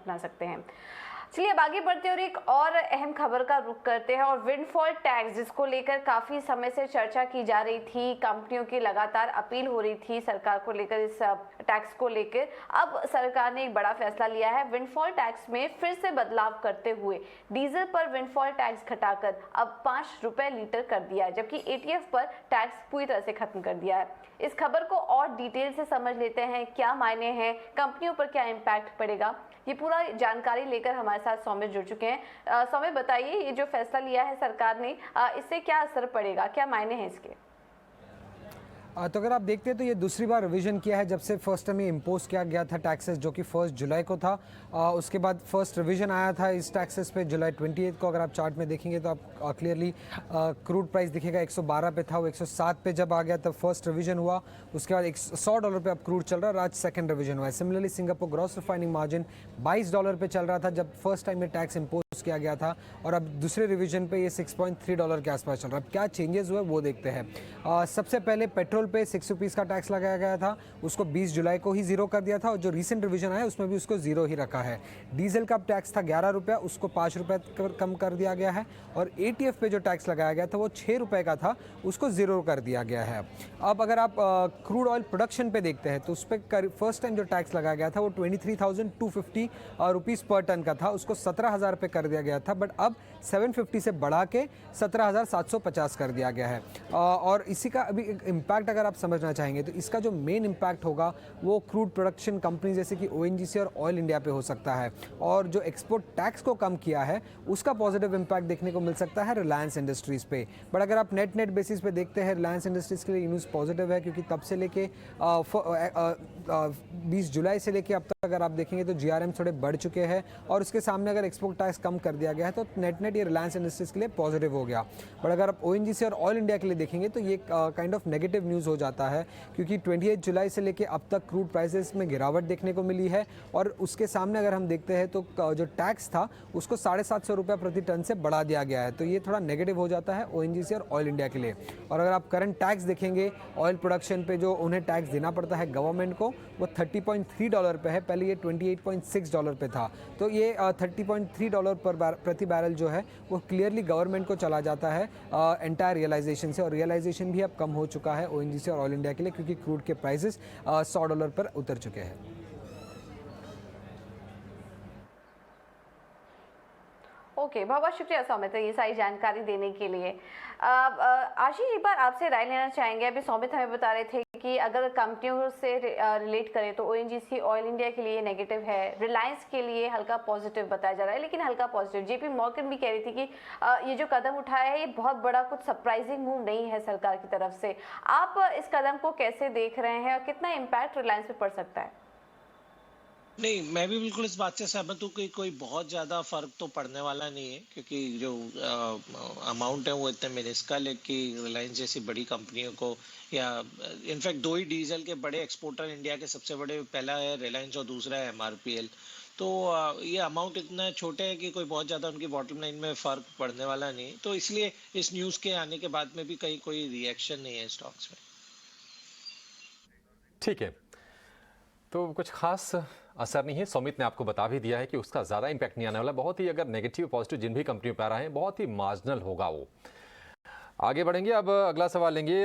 अपना सकते हैं। चलिए अब आगे बढ़ते हैं और एक और अहम खबर का रुख करते हैं और विंडफॉल टैक्स, जिसको लेकर काफी समय से चर्चा की जा रही थी, कंपनियों की लगातार अपील हो रही थी सरकार को लेकर इस टैक्स को लेकर। अब सरकार ने एक बड़ा फैसला लिया है। विंडफॉल टैक्स में फिर से बदलाव करते हुए डीजल पर विंडफॉल टैक्स घटाकर अब 5 रुपए लीटर कर दिया है, जबकि एटीएफ पर टैक्स पूरी तरह से खत्म कर दिया है। इस खबर को और डिटेल से समझ लेते हैं, क्या मायने हैं, कंपनियों पर क्या इम्पैक्ट पड़ेगा, ये पूरा जानकारी लेकर हमारे साथ सौम्य जुड़ चुके हैं। सौम्य बताइए, ये जो फैसला लिया है सरकार ने, इससे क्या असर पड़ेगा, क्या मायने हैं इसके? तो अगर आप देखते हैं तो ये दूसरी बार रिवीजन किया है जब से फर्स्ट टाइम ये इम्पोज किया गया था टैक्सेस, जो कि 1 जुलाई को था। उसके बाद फर्स्ट रिवीजन आया था इस टैक्सेस पे जुलाई 28 को। अगर आप चार्ट में देखेंगे तो आप क्लियरली क्रूड प्राइस दिखेगा 112 पे था, वो 107 पे जब आ गया तब फर्स्ट रिवीजन हुआ। उसके बाद $100 पे अब क्रूड चल रहा है और आज सेकेंड रिवीजन हुआ है। Similarly Singapore gross refining margin $22 पे चल रहा था जब फर्स्ट टाइम ये टैक्स इम्पोज किया गया था, और अब दूसरे रिवीजन पे ये $6.3 के आसपास चल रहा है। अब क्या चेंजेस हुए वो देखते हैं। सबसे पहले पेट्रोल पे 6 रुपीज़ का टैक्स लगाया गया था, उसको 20 जुलाई को ही जीरो कर दिया था, और जो रिसेंट रिवीजन आया उसमें भी उसको जीरो ही रखा है। डीजल का टैक्स था 11 रुपये, उसको 5 रुपये कम कर दिया गया है, और एटीएफ पे जो टैक्स लगाया गया था वो 6 रुपये का था, उसको जीरो कर दिया गया है। अब अगर आप क्रूड ऑयल प्रोडक्शन पे देखते हैं तो उस पर फर्स्ट टाइम जो टैक्स लगाया गया था वो 23,250 रुपीज़ पर टन का था, उसको 17,000 पे कर दिया गया था, बट अब 750 से बढ़ा के 17,750 कर दिया गया है। और इसी का अभी इम्पैक्ट अगर आप समझना चाहेंगे तो इसका जो मेन इम्पैक्ट होगा वो क्रूड प्रोडक्शन कंपनी जैसे कि ओएनजीसी और ऑयल इंडिया पे हो सकता है, और जो एक्सपोर्ट टैक्स को कम किया है उसका पॉजिटिव इम्पैक्ट देखने को मिल सकता है रिलायंस इंडस्ट्रीज़ पे। बट अगर आप नेट बेसिस पे देखते हैं रिलायंस इंडस्ट्रीज़ के लिए न्यूज़ पॉजिटिव है, क्योंकि तब से लेके 20 जुलाई से लेके अब तक अगर आप देखेंगे तो जीआरएम थोड़े बढ़ चुके हैं, और उसके सामने अगर एक्सपोर्ट टैक्स कम कर दिया गया है तो नेट ये रिलायंस इंडस्ट्रीज़ के लिए पॉजिटिव हो गया। बट अगर आप ओएनजीसी और ऑयल इंडिया के लिए देखेंगे तो ये काइंड ऑफ नेगेटिव न्यूज़ हो जाता है, क्योंकि 28 जुलाई से लेके अब तक क्रूड प्राइसेस में गिरावट देखने को मिली है, और उसके सामने अगर हम देखते हैं तो जो टैक्स था उसको 750 रुपये प्रति टन से बढ़ा दिया गया है, तो ये थोड़ा नेगेटिव हो जाता है ओएनजीसी और ऑयल इंडिया के लिए। और अगर आप करंट टैक्स देखेंगे ऑयल प्रोडक्शन पे जो उन्हें टैक्स देना पड़ता है गवर्नमेंट को, वो $30.3 पे है, पहले ये $28.6 पे था, तो ये $30.3 प्रति बैरल जो है वो क्लियरली गवर्नमेंट को चला जाता है एंटायर रियलाइजेशन से, और रियलाइजेशन भी अब कम हो चुका है ओएनजीसी और ऑयल इंडिया के लिए, क्योंकि क्रूड के प्राइसेस $100 पर उतर चुके हैं। ओके, बहुत बहुत शुक्रिया सौमित ये सारी जानकारी देने के लिए। आशीष, एक बार आपसे राय लेना चाहेंगे। अभी सौमित हमें बता रहे थे कि अगर कंपनियों से रिलेट करें तो ओएनजीसी ऑयल इंडिया के लिए नेगेटिव है, रिलायंस के लिए हल्का पॉजिटिव बताया जा रहा है, लेकिन हल्का पॉजिटिव। जेपी मॉर्गन भी कह रही थी कि ये जो कदम उठाया है ये बहुत बड़ा कुछ सरप्राइजिंग मूव नहीं है सरकार की तरफ से। आप इस कदम को कैसे देख रहे हैं और कितना इम्पैक्ट रिलायंस पे पड़ सकता है? नहीं, मैं भी बिल्कुल इस बात से सहमत हूँ कि कोई बहुत ज्यादा फर्क तो पड़ने वाला नहीं है, क्योंकि जो अमाउंट है वो इतने मिनिस्कल है कि रिलायंस जैसी बड़ी कंपनियों को, या इनफैक्ट 2 ही डीजल के बड़े एक्सपोर्टर इंडिया के सबसे बड़े, पहला है रिलायंस और दूसरा है एमआरपीएल, तो ये अमाउंट इतना छोटे है कि कोई बहुत ज्यादा उनकी बॉटम लाइन में फर्क पड़ने वाला नहीं, तो इसलिए इस न्यूज के आने के बाद में भी कहीं कोई रिएक्शन नहीं है स्टॉक्स में। ठीक है, तो कुछ खास असर नहीं है। सौमित ने आपको बता भी दिया है कि उसका ज़्यादा इम्पैक्ट नहीं आने वाला। बहुत ही अगर नेगेटिव पॉजिटिव जिन भी कंपनियों पर आ रहे हैं बहुत ही मार्जिनल होगा वो। आगे बढ़ेंगे, अब अगला सवाल लेंगे।